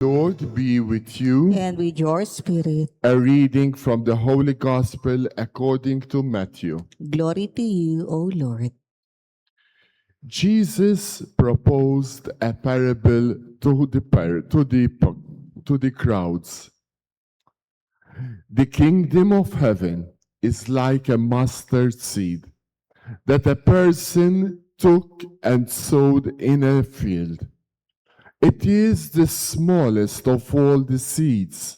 Lord be with you. and with your spirit. A reading from the Holy Gospel according to Matthew. Glory to you, O Lord. Jesus proposed a parable to the crowds. The kingdom of heaven is like a mustard seed that a person took and sowed in a field. It is the smallest of all the seeds,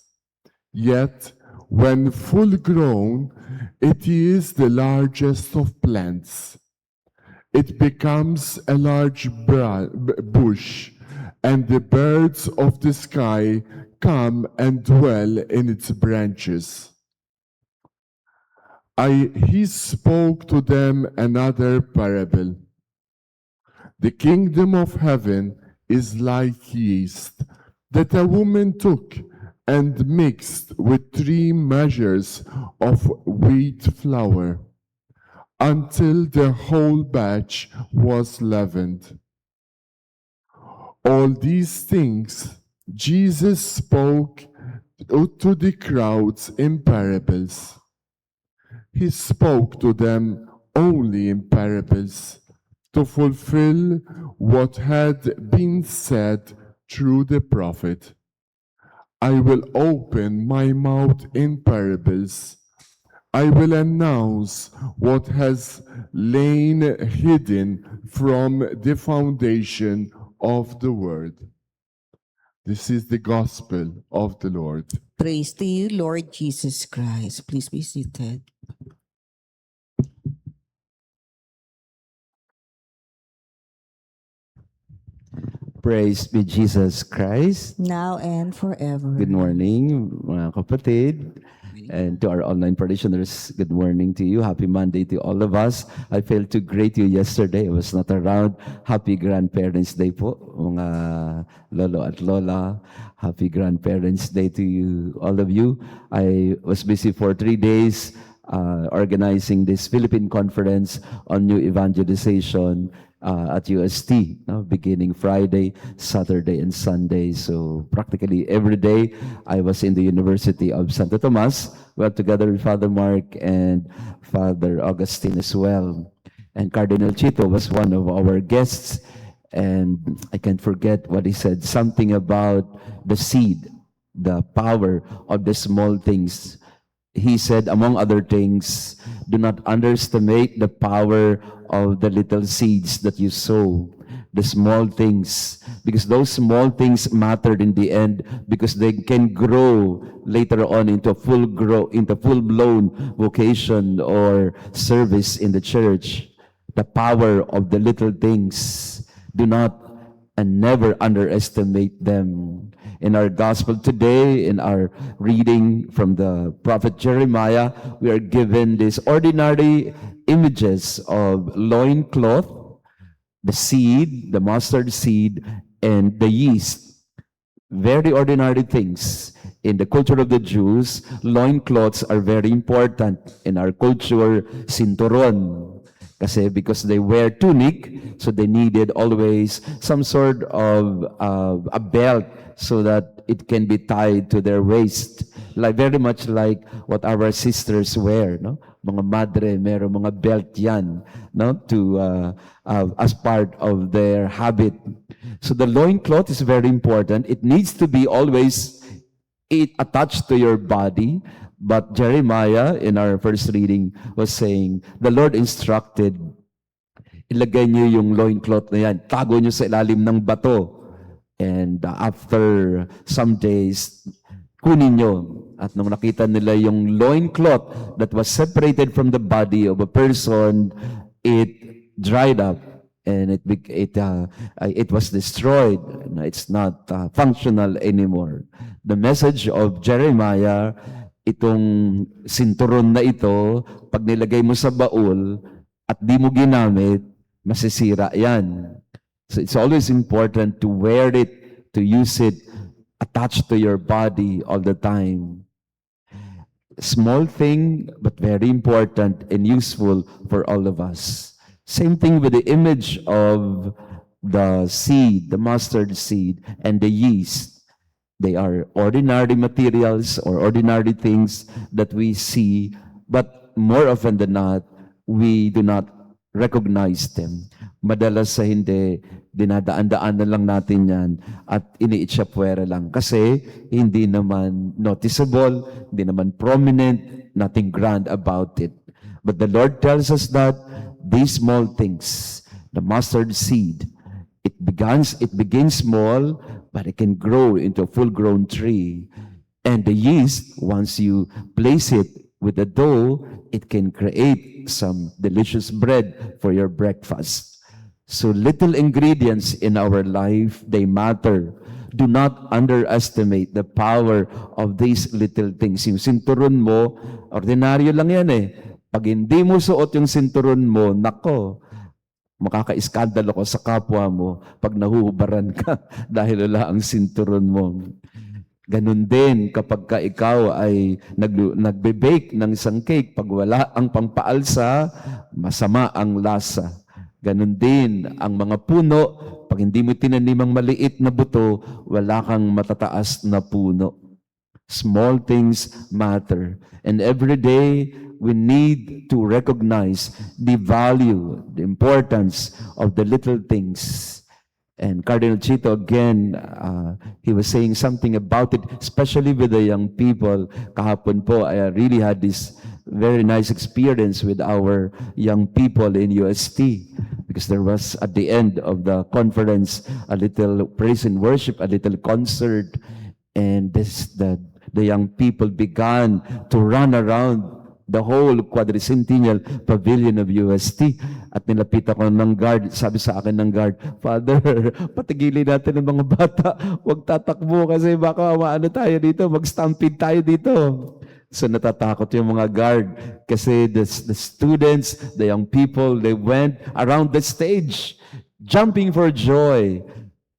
yet when full grown, it is the largest of plants. It becomes a large bush, and the birds of the sky come and dwell in its branches. He spoke to them another parable. The kingdom of heaven is like yeast that a woman took and mixed with 3 measures of wheat flour until the whole batch was leavened. All these things Jesus spoke to the crowds in parables. He spoke to them only in parables to fulfill what had been said through the prophet. I will open my mouth in parables. I will announce what has lain hidden from the foundation of the world. This is the gospel of the Lord. Praise to you, Lord Jesus Christ. Please be seated. Praise be Jesus Christ. Now and forever. Good morning, mga kapatid. And to our online parishioners, good morning to you. Happy Monday to all of us. I failed to greet you yesterday. I was not around. Happy Grandparents' Day po, mga lolo at lola. Happy Grandparents' Day to you, all of you. I was busy for 3 days organizing this Philippine Conference on New Evangelization at UST, beginning Friday, Saturday, and Sunday. So practically every day, I was in the University of Santo Tomas, well, together with Father Mark and Father Augustine as well. And Cardinal Chito was one of our guests, and I can't forget what he said, something about the seed, the power of the small things. He said, among other things, do not underestimate the power of the little seeds that you sow, the small things, because those small things mattered in the end, because they can grow later on into full-blown vocation or service in the church. The power of the little things. Do not and never underestimate them. In our gospel today, in our reading from the prophet Jeremiah, we are given these ordinary images of loincloth, the seed, the mustard seed, and the yeast. Very ordinary things. In the culture of the Jews, loincloths are very important. In our culture, cinturon. Because they wear tunic, so they needed always some sort of a belt so that it can be tied to their waist. Like very much like what our sisters wear, no? Mga madre, meron mga belt yan, no? To as part of their habit. So the loincloth is very important. It needs to be always attached to your body. But Jeremiah, in our first reading, was saying, the Lord instructed, ilagay niyo yung loincloth na yan, tago niyo sa ilalim ng bato. And after some days, kunin niyo. At nung nakita nila yung loincloth that was separated from the body of a person, it dried up. And it was destroyed. It's not functional anymore. The message of Jeremiah, itong sinturon na ito, pag nilagay mo sa baul at di mo ginamit, masisira yan. So it's always important to wear it, to use it, attached to your body all the time. Small thing, but very important and useful for all of us. Same thing with the image of the seed, the mustard seed, and the yeast. They are ordinary materials or ordinary things that we see, but more often than not, we do not recognize them. Madalas sa hindi, dinadaan-daan na lang natin yan at iniitsapwera lang kasi hindi naman noticeable, hindi naman prominent, nothing grand about it. But the Lord tells us that these small things, the mustard seed, it begins small, but it can grow into a full-grown tree. And the yeast, once you place it with the dough, it can create some delicious bread for your breakfast. So little ingredients in our life, they matter. Do not underestimate the power of these little things. Yung sinturon mo, ordinaryo lang yan eh. Pag hindi mo suot yung sinturon mo, nako, makaka-iskandalo ko sa kapwa mo pag nahuhubaran ka dahil wala ang sinturon mo. Ganun din kapag ka ikaw ay nagbe-bake ng isang cake, pag wala ang pampaalsa, masama ang lasa. Ganun din ang mga puno, pag hindi mo tinanim ang maliit na buto, wala kang matataas na puno. Small things matter. And every day, we need to recognize the value, the importance of the little things. And Cardinal Chito, again, he was saying something about it, especially with the young people. Kahapon po, I really had this very nice experience with our young people in UST because there was, at the end of the conference, a little praise and worship, a little concert, and the young people began to run around the whole quadricentennial pavilion of UST. At nilapit ako ng guard, sabi sa akin ng guard, Father, patigilin natin ang mga bata, huwag tatakbo kasi baka maano tayo dito, mag-stampede tayo dito. So natatakot yung mga guard kasi the students, the young people, they went around the stage, jumping for joy.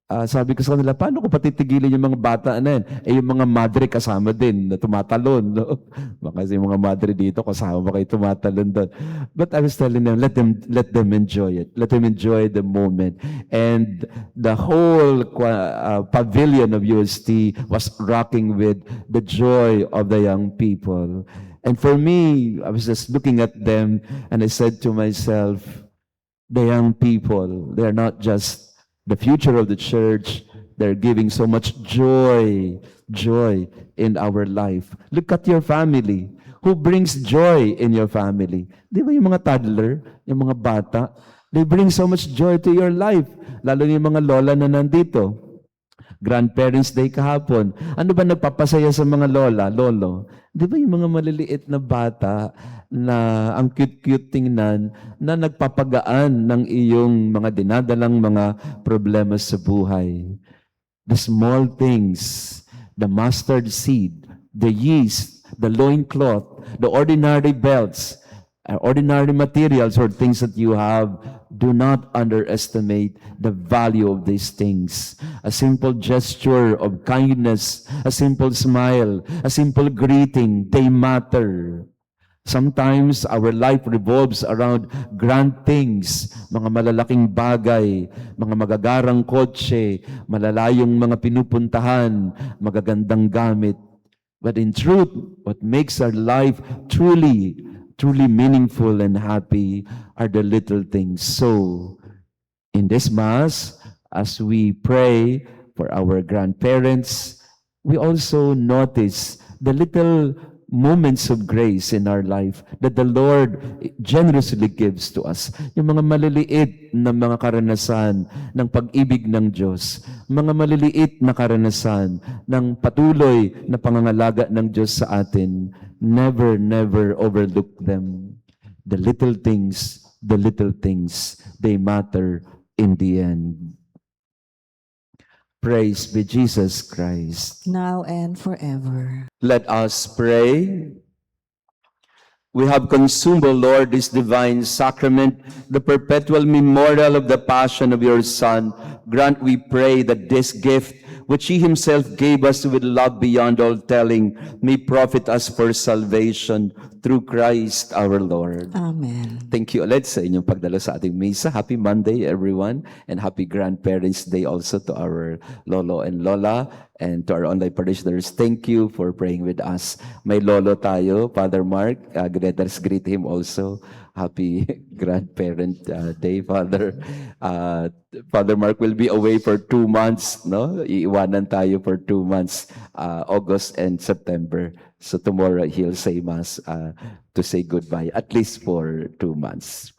Sabi ko sa kanila, paano ko patitigilin yung mga bata na yan? Yung mga madre kasama din na tumatalon. No? Baka yung mga madre dito kasama kayo tumatalon doon. But I was telling them, let them enjoy it. Let them enjoy the moment. And the whole pavilion of UST was rocking with the joy of the young people. And for me, I was just looking at them and I said to myself, the young people, they're not just the future of the church, they're giving so much joy in our life. Look at your family. Who brings joy in your family? Di ba yung mga toddler, yung mga bata? They bring so much joy to your life. Lalo yung mga lola na nandito. Grandparents Day kahapon. Ano ba nagpapasaya sa mga lola, lolo? Di ba yung mga maliliit na bata na ang cute-cute tingnan na nagpapagaan ng iyong mga dinadalang mga problema sa buhay? The small things, the mustard seed, the yeast, the loincloth, the ordinary belts, ordinary materials or things that you have, do not underestimate the value of these things. A simple gesture of kindness, a simple smile, a simple greeting, they matter. Sometimes our life revolves around grand things, mga malalaking bagay, mga magagarang kotse, malalayong mga pinupuntahan, magagandang gamit. But in truth, what makes our life truly meaningful and happy are the little things. So, in this Mass, as we pray for our grandparents, we also notice the little moments of grace in our life that the Lord generously gives to us. Yung mga maliliit na mga karanasan ng pag-ibig ng Diyos, mga maliliit na karanasan ng patuloy na pangangalaga ng Diyos sa atin, never overlook them. The little things, they matter in the end. Praise be Jesus Christ. Now and forever. Let us pray. We have consumed, O Lord, this divine sacrament, the perpetual memorial of the passion of your Son. Grant, we pray, that this gift, which he himself gave us with love beyond all telling, may profit us for salvation through Christ our Lord. Amen. Thank you ulit sa inyong pagdalo sa ating misa. Happy Monday, everyone, and happy Grandparents' Day also to our Lolo and Lola. And to our online parishioners, thank you for praying with us. May lolo tayo, Father Mark. Let's greet him also. Happy Grandparent Day, Father. Father Mark will be away for 2 months, no? Iiwanan tayo for 2 months, August and September. So tomorrow he'll say Mass to say goodbye, at least for 2 months.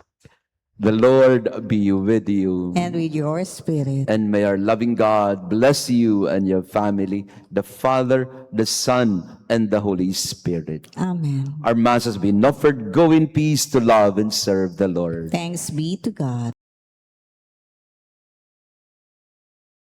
The Lord be with you. And with your spirit. And may our loving God bless you and your family, the Father, the Son, and the Holy Spirit. Amen. Our Mass has been offered. Go in peace to love and serve the Lord. Thanks be to God.